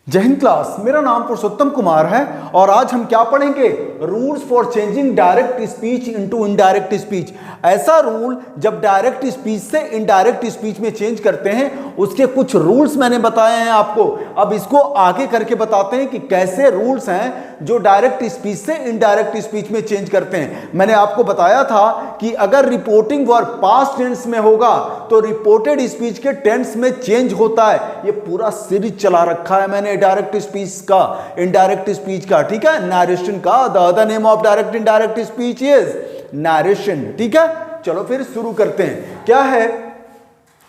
जय हिंद क्लास। मेरा नाम पुरुषोत्तम कुमार है और आज हम क्या पढ़ेंगे? Rules for changing direct speech into indirect speech. ऐसा रूल जब डायरेक्ट स्पीच से इनडायरेक्ट स्पीच में चेंज करते हैं, उसके कुछ रूल्स मैंने बताए हैं आपको। अब इसको आगे करके बताते हैं कि कैसे रूल्स हैं जो डायरेक्ट स्पीच से इनडायरेक्ट स्पीच में चेंज करते हैं। मैंने आपको बताया था कि अगर रिपोर्टिंग वर्ब पास्ट टेंस में होगा तो रिपोर्टेड स्पीच के टेंस में चेंज होता है। ये पूरा सीरीज चला रखा है मैंने डायरेक्ट स्पीच का, इनडायरेक्ट स्पीच का, ठीक है, नरेशन का। The other name of direct indirect speech is narration, ठीक है। चलो फिर शुरू करते हैं। क्या है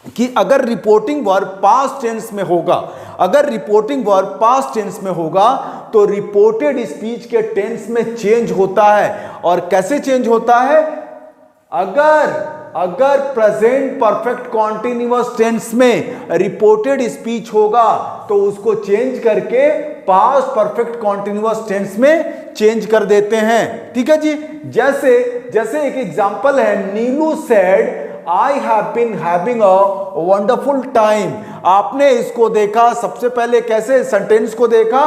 कि अगर रिपोर्टिंग वर्ब पास्ट टेंस में होगा, अगर रिपोर्टिंग वर्ब पास्ट टेंस में होगा तो रिपोर्टेड स्पीच के टेंस में चेंज होता है। और कैसे चेंज होता है? अगर प्रेजेंट परफेक्ट कॉन्टिन्यूअस टेंस में रिपोर्टेड स्पीच होगा तो उसको चेंज करके पास्ट परफेक्ट कॉन्टिन्यूअस टेंस में चेंज कर देते हैं, ठीक है जी। जैसे एक एग्जांपल है, नीलू said I have been having a wonderful time। आपने इसको देखा, सबसे पहले कैसे सेंटेंस को देखा,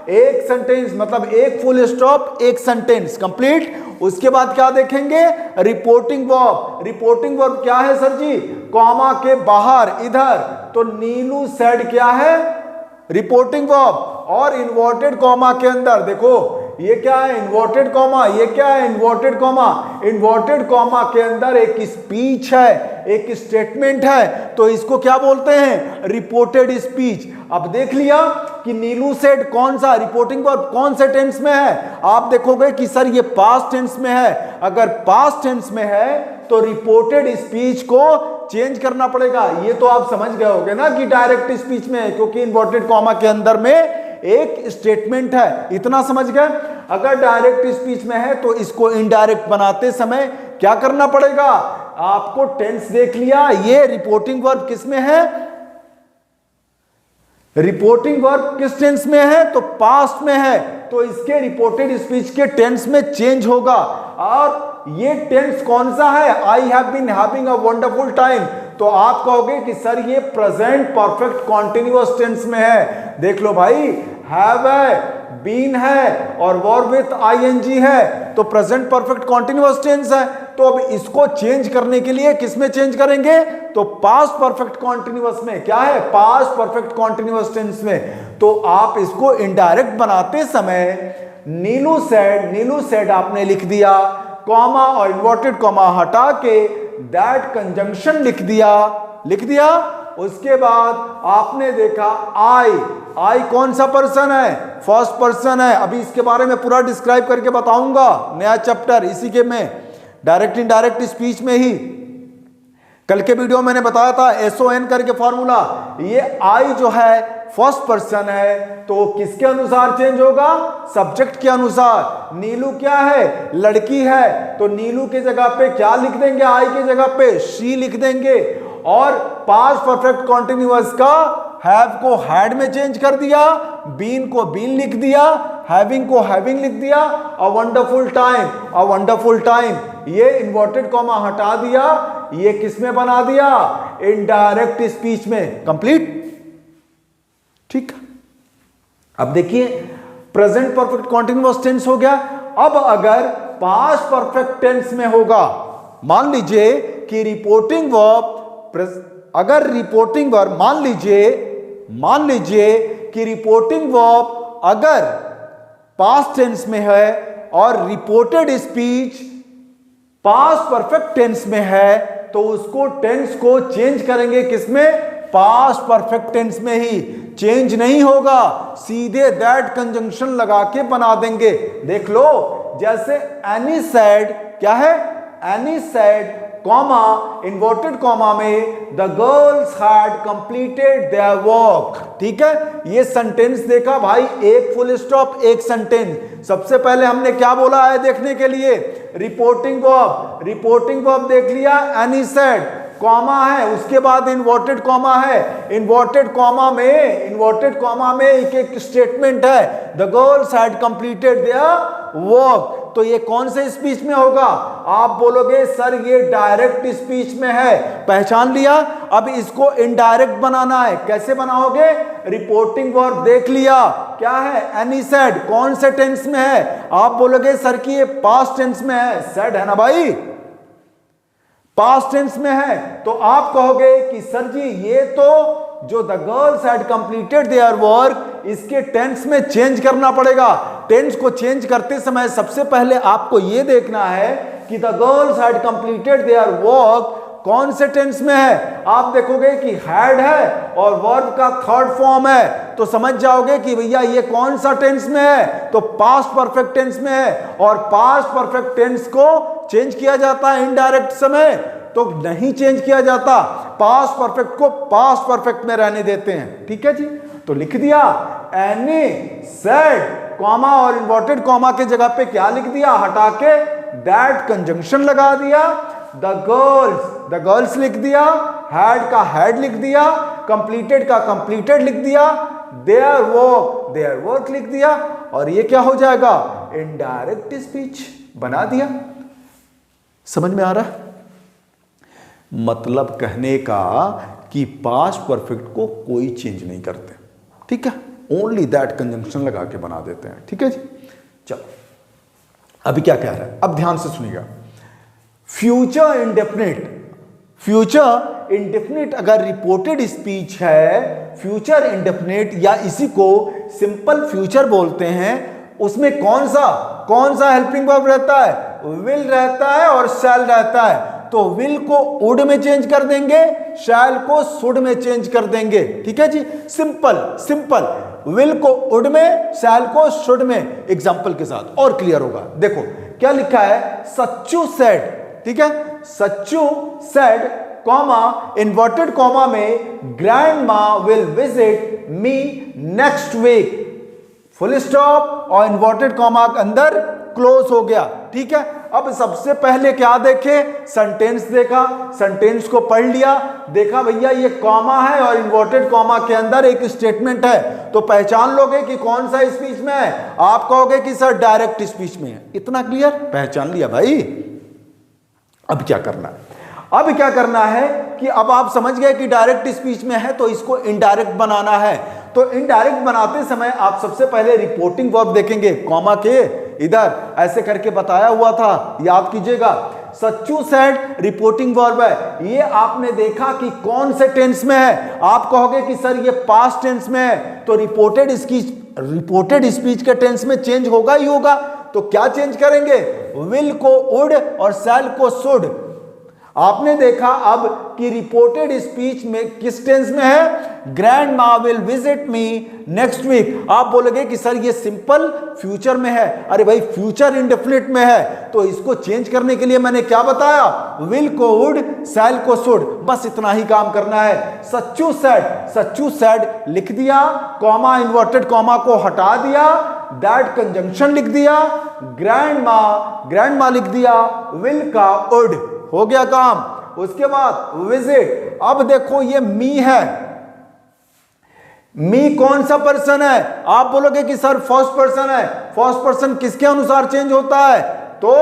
एक सेंटेंस मतलब एक फुल स्टॉप एक सेंटेंस कंप्लीट। उसके बाद क्या देखेंगे? Reporting verb. रिपोर्टिंग वर्ब क्या है सर जी? कॉमा के बाहर इधर। तो नीलू सेड क्या है? Reporting verb. और इन्वर्टेड कॉमा के अंदर देखो ये क्या है? Inverted comma. ये क्या है? Inverted comma. इन्वर्टेड कॉमा के अंदर एक स्पीच है, एक स्टेटमेंट है, तो इसको क्या बोलते हैं? Reported speech. अब देख लिया कि नीलू सेड कौन सा रिपोर्टिंग वर्ब कौन से टेंस में है? आप देखोगे कि सर ये पास्ट टेंस में है। अगर पास्ट टेंस में है तो रिपोर्टेड स्पीच को चेंज करना पड़ेगा। ये तो आप समझ गए होगे ना कि डायरेक्ट स्पीच में है, क्योंकि इन्वर्टेड कॉमा के अंदर में एक स्टेटमेंट है। इतना समझ गए? अगर डायरेक्ट स्पीच में है तो इसको इनडायरेक्ट बनाते समय क्या करना पड़ेगा? आपको टेंस देख लिया, ये रिपोर्टिंग वर्ब किस में है? रिपोर्टिंग वर्ब किस टेंस में है? तो पास्ट में है। तो इसके रिपोर्टेड स्पीच के टेंस में चेंज होगा। और ये टेंस कौन सा है? I have been having a wonderful time. तो आप कहोगे कि सर ये प्रेजेंट परफेक्ट कॉन्टिन्यूअस टेंस में है। देख लो भाई, हैव है, बीन है और वर्ब विथ आईएनजी है, तो प्रेजेंट परफेक्ट कॉन्टिन्यूअस टेंस है। तो अब इसको चेंज करने के लिए किस में चेंज करेंगे? तो पास्ट परफेक्ट कॉन्टिन्यूअस में। क्या है? पास्ट परफेक्ट कॉन्टिन्यूअस टेंस में। तो आप इसको इनडायरेक्ट बनाते समय नीलू सेड आपने लिख दिया, कॉमा और इन्वर्टेड कॉमा हटा के दैट कंजंक्शन लिख दिया। उसके बाद आपने देखा आई कौन सा पर्सन है? फर्स्ट पर्सन है। अभी इसके बारे में पूरा डिस्क्राइब करके बताऊंगा, नया चैप्टर इसी के में, डायरेक्ट इनडायरेक्ट स्पीच में ही। कल के वीडियो मैंने बताया था SON करके फॉर्मूला। ये आई जो है फर्स्ट पर्सन है तो किसके अनुसार चेंज होगा? सब्जेक्ट के अनुसार। नीलू क्या है? लड़की है, तो नीलू के जगह पे क्या लिख देंगे? आई के जगह पे शी लिख देंगे। और पास्ट परफेक्ट कॉन्टिन्यूअस का हैव को हैड में चेंज कर दिया, बीन को बीन लिख दिया, हैविंग को हैविंग लिख दिया। अ वंडरफुल टाइम ये इन्वर्टेड कॉमा हटा दिया, ये किस में बना दिया? इनडायरेक्ट स्पीच में। कंप्लीट, ठीक। अब देखिए प्रेजेंट परफेक्ट कॉन्टिन्यूअस टेंस हो गया। अब अगर पास्ट परफेक्ट टेंस में होगा, मान लीजिए कि रिपोर्टिंग वर्ब, अगर रिपोर्टिंग वर्ब मान लीजिए कि रिपोर्टिंग वर्ब अगर पास्ट टेंस में है और reported speech past perfect tense में है, तो उसको टेंस को चेंज करेंगे किसमें? पास्ट परफेक्ट टेंस में ही। चेंज नहीं होगा, सीधे दैट कंजंक्शन लगा के बना देंगे। देख लो, जैसे एनी सेड, क्या है? Annie said comma inverted comma में the girls had completed their work, ठीक है। ये सेंटेंस देखा भाई, एक फुल स्टॉप एक सेंटेंस। सबसे पहले हमने क्या बोला है देखने के लिए? रिपोर्टिंग वर्ब देख लिया, एनी सेड, कॉमा है, उसके बाद इन्वर्टेड कॉमा है। इन्वर्टेड कॉमा में एक स्टेटमेंट है, the girls had completed their work. तो ये कौन से स्पीच में होगा? आप बोलोगे सर ये डायरेक्ट स्पीच में है। पहचान लिया। अब इसको इनडायरेक्ट बनाना है। कैसे बनाओगे? रिपोर्टिंग वर्ब देख लिया, क्या है? Annie said. कौन से टेंस में है? आप बोलोगे सर कि ये पास्ट टेंस में है। सेड है ना भाई, पास्ट टेंस में है। तो आप कहोगे कि सर जी ये तो जो the girls had completed their work, इसके टेंस में चेंज करना पड़ेगा। टेंस को चेंज करते समय सबसे पहले आपको यह देखना है कि the girls had completed their work कौन से टेंस में है। आप देखोगे कि हैड है और वर्ब का थर्ड फॉर्म है, तो समझ जाओगे कि भैया ये कौन सा टेंस में है, तो पास्ट परफेक्ट टेंस में है। और पास्ट परफेक्ट टेंस को चेंज किया जाता है इनडायरेक्ट समय, तो नहीं चेंज किया जाता। पास्ट परफेक्ट को पास्ट परफेक्ट में रहने देते हैं। ठीक है जी, तो लिख दिया एनी सेड कॉमा और इन्वर्टेड कॉमा के जगह पे क्या लिख दिया? हटा के दैट कंजंक्शन लगा दिया। द गर्ल्स लिख दिया, हैड का हैड लिख दिया, कंप्लीटेड का कंप्लीटेड लिख दिया, देयर वर्क लिख दिया, और ये क्या हो जाएगा? इनडायरेक्ट स्पीच बना दिया। समझ में आ रहा है? मतलब कहने का कि पास्ट परफेक्ट को कोई चेंज नहीं करते। ठीक है, ओनली दैट कंजंक्शन लगा के बना देते हैं। ठीक है जी, चलो अभी क्या कह रहा है, अब ध्यान से सुनिएगा। फ्यूचर इंडेफिनिट अगर रिपोर्टेड स्पीच है, फ्यूचर इंडेफिनिट या इसी को सिंपल फ्यूचर बोलते हैं, उसमें कौन सा हेल्पिंग वर्ब रहता है? विल रहता है और शैल रहता है। तो विल को वुड में चेंज कर देंगे, शैल को शुड में चेंज कर देंगे। ठीक है जी, सिंपल विल को वुड में, शैल को शुड में। एग्जांपल के साथ और क्लियर होगा। देखो क्या लिखा है? सच्चू सेड। ठीक है, Sachchu said comma inverted comma में grandma will visit me next week, full stop और इन्वर्टेड कॉमा के अंदर क्लोज हो गया। ठीक है, अब सबसे पहले क्या देखे? सेंटेंस देखा, सेंटेंस को पढ़ लिया, देखा भैया ये कॉमा है और इन्वर्टेड कॉमा के अंदर एक स्टेटमेंट है, तो पहचान लोगे कि कौन सा स्पीच में है। आप कहोगे कि सर डायरेक्ट स्पीच में है। इतना क्लियर? पहचान लिया भाई। अब क्या करना है? अब क्या करना है कि अब आप समझ गए कि डायरेक्ट स्पीच में है, तो इसको इनडायरेक्ट बनाना है। तो इनडायरेक्ट बनाते समय आप सबसे पहले रिपोर्टिंग वर्ब देखेंगे, कॉमा के इधर ऐसे करके बताया हुआ था, याद कीजिएगा। सच्चू सेड रिपोर्टिंग वर्ब है। ये आपने देखा कि कौन से टेंस में है। आप कहोगे कि सर ये पास्ट टेंस में है, तो रिपोर्टेड स्पीच के टेंस में चेंज होगा ही होगा। तो क्या चेंज करेंगे? विल को वुड और शैल को शुड। आपने देखा अब कि रिपोर्टेड स्पीच में किस टेंस में है? Grandma will visit me next week. आप बोलोगे कि सर ये सिंपल फ्यूचर में है। अरे भाई फ्यूचर इंडेफिनिट में है, तो इसको चेंज करने के लिए मैंने क्या बताया? विल को वुड, शैल को शुड, बस इतना ही काम करना है। सच्चू सेड लिख दिया, कॉमा इन्वर्टेड कॉमा को हटा दिया, दैट कंजंक्शन लिख दिया, ग्रैंडमा लिख दिया, विल का वुड, हो गया काम। उसके बाद विजिट। अब देखो ये मी है। मी कौन सा पर्सन है? आप बोलोगे कि सर फर्स्ट पर्सन है। फर्स्ट पर्सन किसके अनुसार चेंज होता है? तो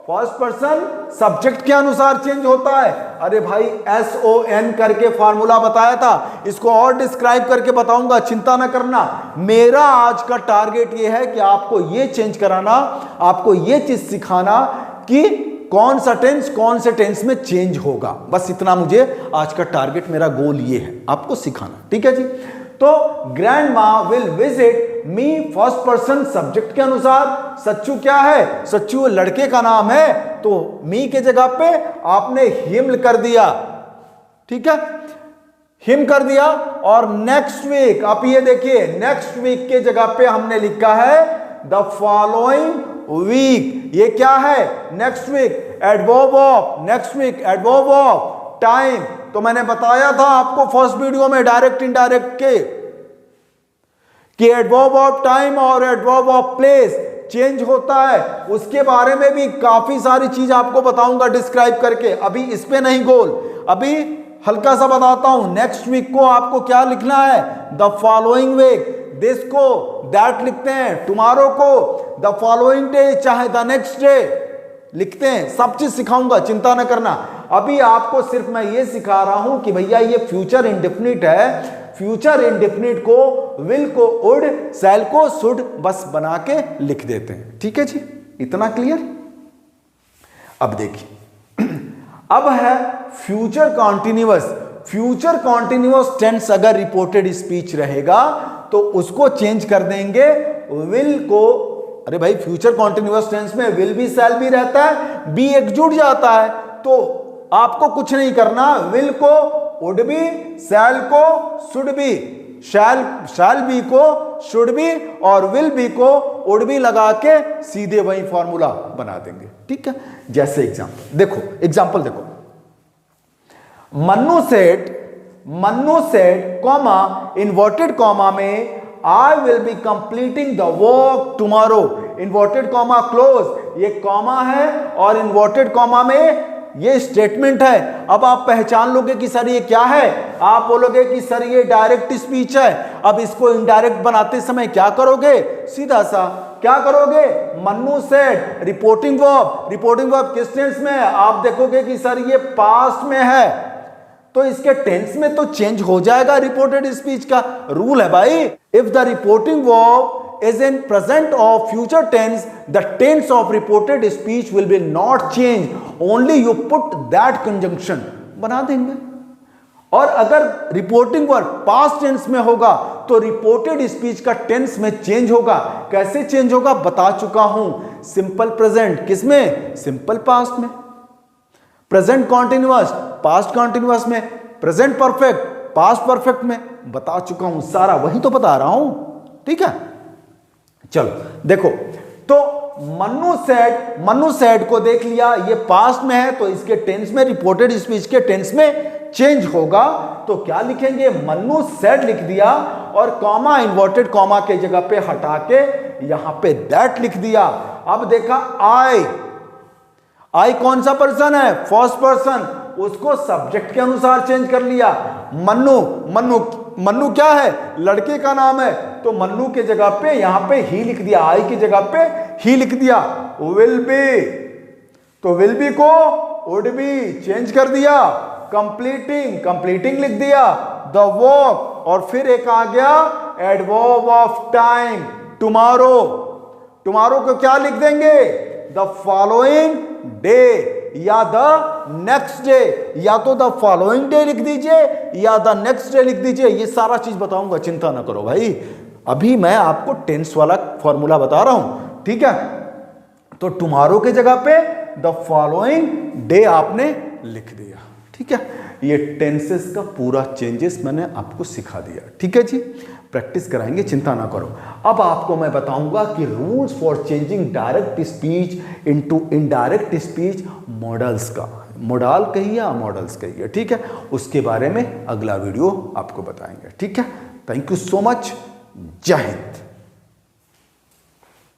फर्स्ट पर्सन सब्जेक्ट के अनुसार चेंज होता है। अरे भाई SON करके फॉर्मूला बताया था, इसको और डिस्क्राइब करके बताऊंगा, चिंता ना करना। मेरा आज का टारगेट ये है कि आपको ये चेंज कराना, आपको ये चीज सिखाना कि कौन से टेंस में चेंज होगा। बस इतना मुझे आज का टारगेट, मेरा गोल ये है, आपको सिखाना। ठीक है जी। तो grandma will visit me first person subject के अनुसार। सच्चू क्या है? सच्चू लड़के का नाम है, तो मी के जगह पे आपने हिम कर दिया। ठीक है, हिम कर दिया। और नेक्स्ट वीक, आप ये देखिए नेक्स्ट वीक के जगह पे हमने लिखा है द फॉलोइंग वीक। ये क्या है? Next week. Adverb of next week, adverb of time. तो मैंने बताया था आपको फर्स्ट वीडियो में डायरेक्ट इनडायरेक्ट के कि एडवर्ब ऑफ टाइम और एडवर्ब ऑफ प्लेस चेंज होता है। उसके बारे में भी काफी सारी चीज आपको बताऊंगा डिस्क्राइब करके। अभी इस पे नहीं गोल, अभी हल्का सा बताता हूं। नेक्स्ट वीक को आपको क्या लिखना है? The following week. दिस को दैट लिखते हैं, टुमारो को द फॉलोइंग डे चाहे द नेक्स्ट डे लिखते हैं। सब चीज सिखाऊंगा, चिंता न करना। अभी आपको सिर्फ मैं ये सिखा रहा हूं कि भैया ये फ्यूचर इंडेफिनिट है, फ्यूचर इंडेफिनिट को विल को वुड, शैल को शुड बस बना के लिख देते हैं। ठीक है जी, इतना क्लियर। अब देखिए, अब है future continuous. Future continuous tense अगर रिपोर्टेड स्पीच रहेगा तो उसको चेंज कर देंगे विल को। अरे भाई, फ्यूचर कॉन्टिन्यूअस टेंस में विल भी शैल भी रहता है, बी एक जुड़ जाता है, तो आपको कुछ नहीं करना, विल को वुड बी, शैल को शुड बी, शैल बी को शुड बी और विल बी को वुड बी लगा के सीधे वही फॉर्मूला बना देंगे। ठीक है, जैसे एग्जांपल देखो, Mannu said comma inverted comma में I will be completing the work tomorrow, inverted comma close, ये कॉमा है और इन्वर्टेड कॉमा में ये स्टेटमेंट है। अब आप पहचान लोगे कि सर ये क्या है, आप बोलोगे कि सर ये डायरेक्ट स्पीच है। अब इसको इनडायरेक्ट बनाते समय क्या करोगे, सीधा सा क्या करोगे, मन्नू सेड रिपोर्टिंग वर्ब किस टेंस में है, आप देखोगे कि सर ये पास्ट में है, तो इसके टेंस में तो चेंज हो जाएगा। रिपोर्टेड स्पीच का रूल है भाई, if the reporting verb is in present of future tense, the tense of reported speech will be not changed, only you put that conjunction बना देंगे। और अगर रिपोर्टिंग वर्ब पास्ट टेंस में होगा तो रिपोर्टेड स्पीच का टेंस में change होगा। कैसे चेंज होगा बता चुका हूं, सिंपल प्रेजेंट किसमें, सिंपल पास्ट में, प्रेजेंट कॉन्टिन्यूअस पास्ट कॉन्टिन्यूअस में, प्रेजेंट परफेक्ट पास्ट परफेक्ट में, बता चुका हूं सारा, वही तो बता रहा हूं। ठीक है, चलो देखो, तो मन्नू सेड को देख लिया, ये पास्ट में है तो इसके टेंस में, रिपोर्टेड स्पीच के टेंस में चेंज होगा। तो क्या लिखेंगे, मन्नू सेड लिख दिया और कॉमा इन्वर्टेड कॉमा के जगह पे हटा के यहां पे दैट लिख दिया। अब देखा आई कौन सा पर्सन है, फर्स्ट पर्सन, उसको सब्जेक्ट के अनुसार चेंज कर लिया। मन्नू क्या है, लड़के का नाम है, तो मन्नू के जगह पे यहां पे ही लिख दिया, आई की जगह पे ही लिख दिया। विल बी, तो विल बी को वुड बी चेंज कर दिया। कंप्लीटिंग लिख दिया, द वर्क, और फिर एक आ गया एडवर्ब ऑफ टाइम, टुमारो को क्या लिख देंगे, द फॉलोइंग डे या द नेक्स्ट डे, या तो द फॉलोइंग डे लिख दीजिए या द नेक्स्ट डे लिख दीजिए। ये सारा चीज बताऊंगा, चिंता ना करो भाई, अभी मैं आपको टेंस वाला फॉर्मूला बता रहा हूं। ठीक है, तो टुमारो के जगह पे द फॉलोइंग डे आपने लिख दिया। ठीक है, ये टेंसेस का पूरा चेंजेस मैंने आपको सिखा दिया। ठीक है जी, प्रैक्टिस कराएंगे, चिंता ना करो। अब आपको मैं बताऊंगा कि rules for changing direct speech into indirect speech models का, मॉडल कहिए या मॉडल्स कहिए। ठीक है, उसके बारे में अगला वीडियो आपको बताएंगे। ठीक है, थैंक यू सो मच, जय हिंद।